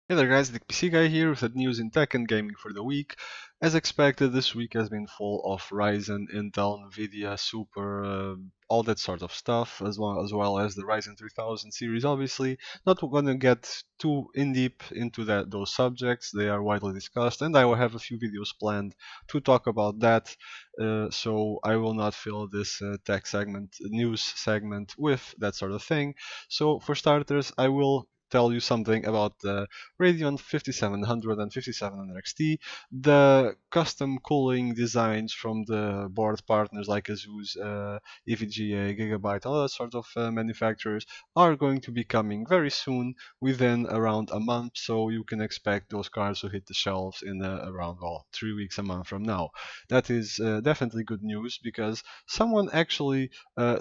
Hey there guys, the PC Guy here with the news in tech and gaming for the week. As expected, this week has been full of Ryzen, Intel, Nvidia, Super, all that sort of stuff, as well as the Ryzen 3000 series. Obviously, not going to get too in deep into those subjects. They are widely discussed, and I will have a few videos planned to talk about that. So I will not fill this tech segment, news segment, with that sort of thing. So for starters, I will tell you something about the Radeon 5700 and 5700 XT, the custom cooling designs from the board partners like Asus, EVGA, Gigabyte, all that sort of manufacturers are going to be coming very soon, within around a month. So you can expect those cards to hit the shelves in around 3 weeks, a month from now. That is definitely good news because someone actually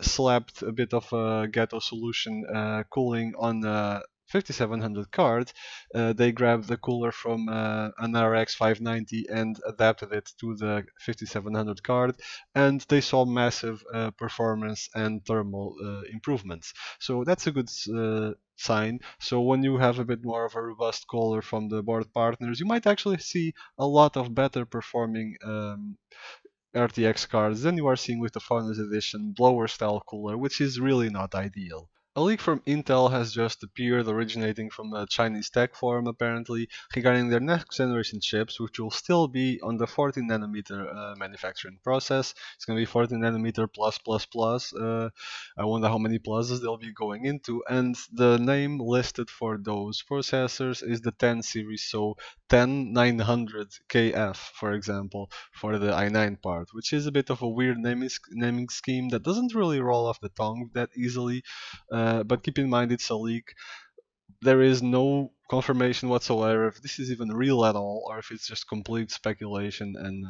slapped a bit of a ghetto solution cooling on 5700 card. They grabbed the cooler from an RX 590 and adapted it to the 5700 card, and they saw massive performance and thermal improvements. So that's a good sign. So when you have a bit more of a robust cooler from the board partners, you might actually see a lot of better performing RTX cards than you are seeing with the Founders Edition blower style cooler, which is really not ideal. A leak from Intel has just appeared, originating from a Chinese tech forum apparently, regarding their next generation chips, which will still be on the 14 nanometer manufacturing process. It's going to be 14 nanometer plus plus plus. I wonder how many pluses they'll be going into. And the name listed for those processors is the 10 series, so 10900KF, for example, for the i9 part, which is a bit of a weird naming scheme that doesn't really roll off the tongue that easily. But keep in mind it's a leak. There is no confirmation whatsoever if this is even real at all, or if it's just complete speculation and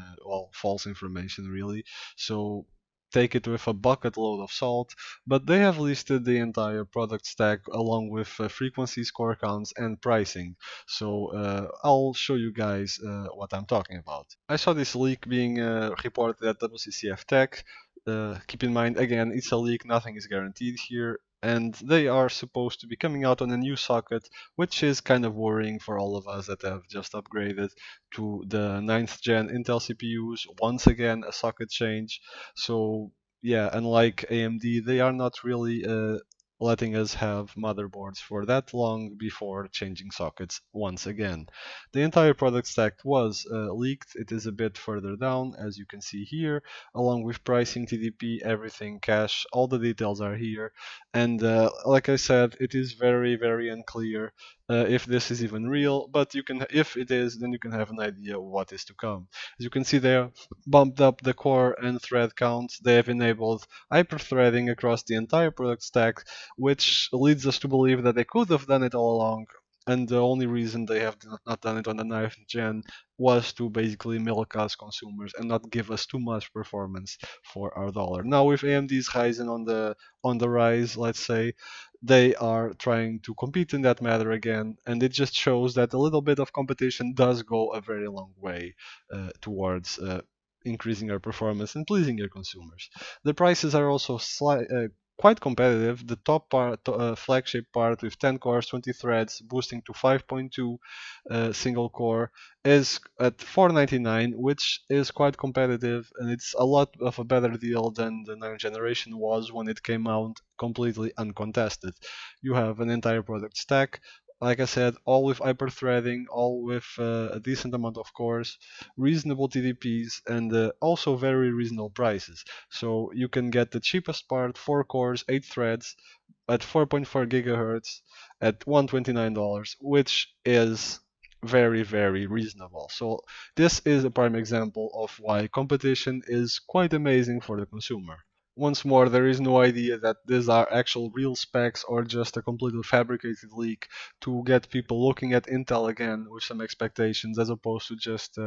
false information really. So take it with a bucket load of salt. But they have listed the entire product stack along with frequencies, core counts, and pricing. So I'll show you guys what I'm talking about. I saw this leak being reported at WCCF Tech. Keep in mind, again, it's a leak, nothing is guaranteed here, and they are supposed to be coming out on a new socket, which is kind of worrying for all of us that have just upgraded to the 9th gen Intel CPUs. Once again, a socket change. So yeah, unlike AMD, they are not really letting us have motherboards for that long before changing sockets once again. The entire product stack was leaked. It is a bit further down, as you can see here, along with pricing, TDP, everything, cache, all the details are here. And like I said, it is very, very unclear if this is even real, but if it is, then you can have an idea of what is to come. As you can see, they have bumped up the core and thread counts. They have enabled hyper-threading across the entire product stack, which leads us to believe that they could have done it all along. And the only reason they have not done it on the 9th gen was to basically milk us consumers and not give us too much performance for our dollar. Now with AMD's Ryzen on the rise, let's say, they are trying to compete in that matter again, and it just shows that a little bit of competition does go a very long way towards increasing your performance and pleasing your consumers. The prices are also quite competitive. The top part, flagship part with 10 cores, 20 threads, boosting to 5.2 single core, is at $499, which is quite competitive, and it's a lot of a better deal than the 9th generation was when it came out completely uncontested. You have an entire product stack, like I said, all with hyper-threading, all with a decent amount of cores, reasonable TDPs, and also very reasonable prices. So you can get the cheapest part, 4 cores, 8 threads, at 4.4 gigahertz at $129, which is very, very reasonable. So this is a prime example of why competition is quite amazing for the consumer. Once more, there is no idea that these are actual real specs or just a completely fabricated leak to get people looking at Intel again with some expectations as opposed to just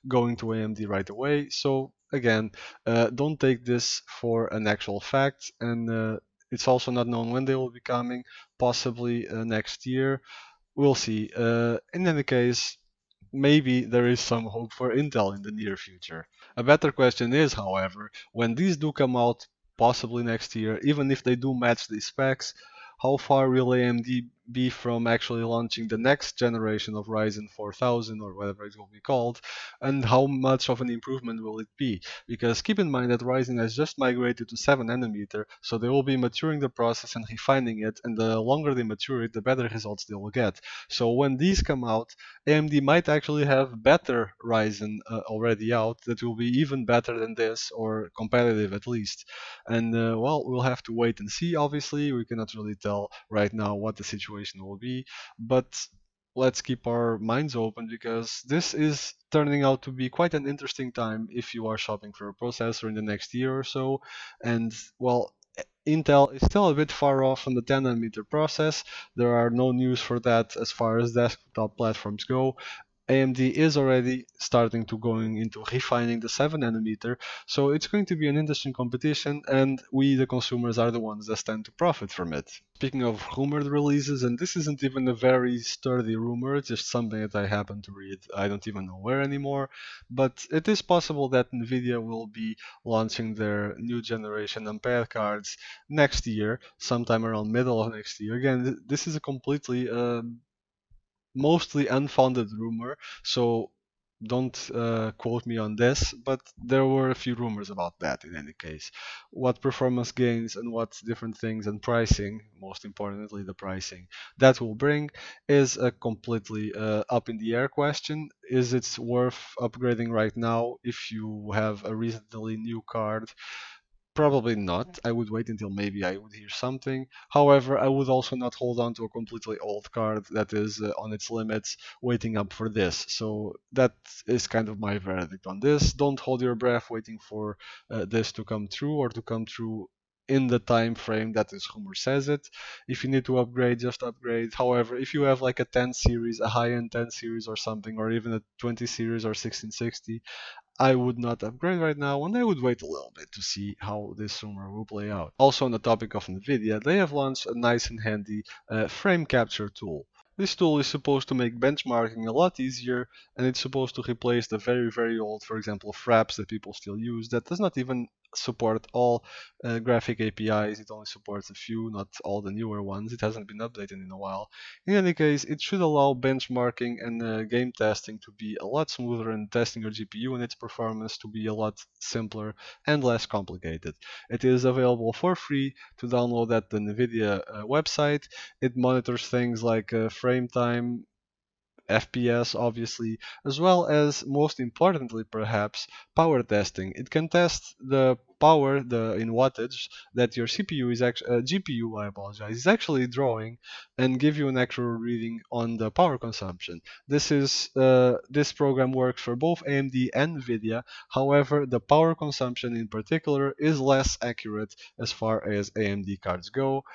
going to AMD right away. So again, don't take this for an actual fact, and it's also not known when they will be coming, possibly next year. We'll see. In any case, maybe there is some hope for Intel in the near future. A better question is, however, when these do come out, possibly next year, even if they do match these specs, how far will AMD be from actually launching the next generation of Ryzen 4000 or whatever it will be called, and how much of an improvement will it be? Because keep in mind that Ryzen has just migrated to 7 nanometer, so they will be maturing the process and refining it, and the longer they mature it, the better results they will get. So when these come out, AMD might actually have better Ryzen already out that will be even better than this, or competitive at least. And well, we'll have to wait and see. Obviously, we cannot really tell right now what the situation will be, but let's keep our minds open because this is turning out to be quite an interesting time if you are shopping for a processor in the next year or so. And well, Intel is still a bit far off on the 10 nanometer process. There are no news for that as far as desktop platforms go. AMD is already starting to going into refining the 7 nanometer, so it's going to be an interesting competition, and we, the consumers, are the ones that stand to profit from it. Speaking of rumored releases, and this isn't even a very sturdy rumor, it's just something that I happen to read, I don't even know where anymore, but it is possible that Nvidia will be launching their new generation Ampere cards next year, sometime around middle of next year. Again, this is a completely mostly unfounded rumor, so don't quote me on this, but there were a few rumors about that in any case. What performance gains and what different things and pricing, most importantly the pricing, that will bring is a completely up in the air question. Is it worth upgrading right now if you have a reasonably new card? Probably not. I would wait until maybe I would hear something. However, I would also not hold on to a completely old card that is on its limits, waiting up for this. So that is kind of my verdict on this. Don't hold your breath waiting for this to come true or to come true in the time frame that this rumor says it. If you need to upgrade, just upgrade. However, if you have like a 10 series, a high-end 10 series or something, or even a 20 series or 1660, I would not upgrade right now, and I would wait a little bit to see how this rumor will play out. Also, on the topic of Nvidia, they have launched a nice and handy frame capture tool. This tool is supposed to make benchmarking a lot easier, and it's supposed to replace the very, very old, for example, fraps that people still use that does not even support all graphic APIs. It only supports a few, not all the newer ones. It hasn't been updated in a while. In any case, it should allow benchmarking and game testing to be a lot smoother, and testing your GPU and its performance to be a lot simpler and less complicated. It is available for free to download at the Nvidia website. It monitors things like frame time, FPS obviously, as well as, most importantly perhaps, power testing. It can test the power, the in wattage, that your CPU is actually GPU, I apologize, is actually drawing, and give you an accurate reading on the power consumption. This program works for both AMD and Nvidia. However, the power consumption in particular is less accurate as far as AMD cards go,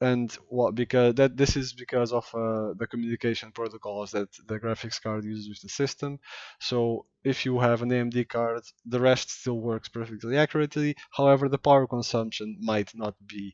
and what because that this is because of the communication protocols that the graphics card uses with the system. So if you have an AMD card, the rest still works perfectly accurately. However, the power consumption might not be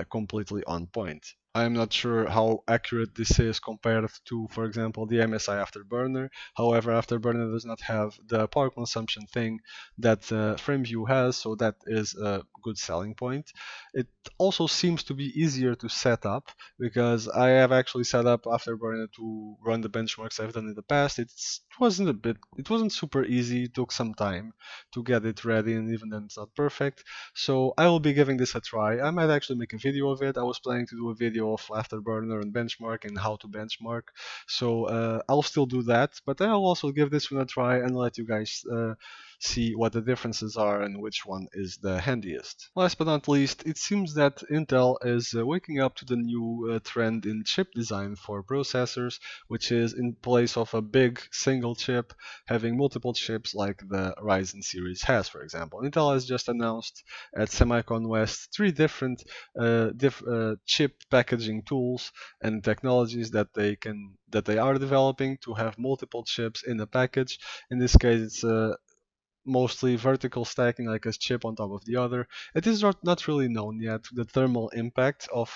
completely on point. I'm not sure how accurate this is compared to, for example, the MSI Afterburner. However, Afterburner does not have the power consumption thing that Frameview has, so that is a good selling point. It also seems to be easier to set up because I have actually set up Afterburner to run the benchmarks I've done in the past. It wasn't super easy. It took some time to get it ready, and even then it's not perfect. So I will be giving this a try. I might actually make a video of it. I was planning to do a video of Afterburner and benchmark and how to benchmark. So I'll still do that, but I'll also give this one a try and let you guys see what the differences are and which one is the handiest. Last but not least, it seems that Intel is waking up to the new trend in chip design for processors, which is in place of a big single chip, having multiple chips like the Ryzen series has, for example. Intel has just announced at Semicon West 3 different chip packaging tools and technologies that they are developing to have multiple chips in a package. In this case, it's mostly vertical stacking, like a chip on top of the other. It is not really known yet the thermal impact of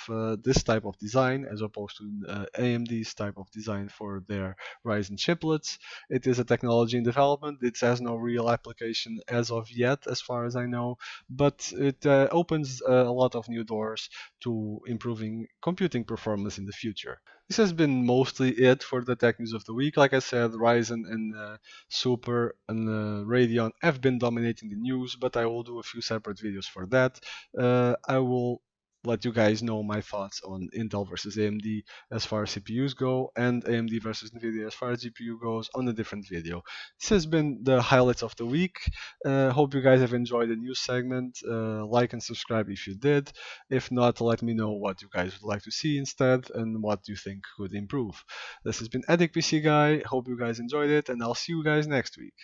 this type of design as opposed to AMD's type of design for their Ryzen chiplets. It is a technology in development. It has no real application as of yet, as far as I know, but it opens a lot of new doors to improving computing performance in the future. This has been mostly it for the tech news of the week. Like I said, Ryzen and Super and Radeon have been dominating the news, but I will do a few separate videos for that. I will let you guys know my thoughts on Intel versus AMD as far as CPUs go, and AMD versus Nvidia as far as GPU goes on a different video. This has been the highlights of the week. Hope you guys have enjoyed the news segment. Like and subscribe if you did. If not, let me know what you guys would like to see instead and what you think could improve. This has been Addict PC Guy. Hope you guys enjoyed it, and I'll see you guys next week.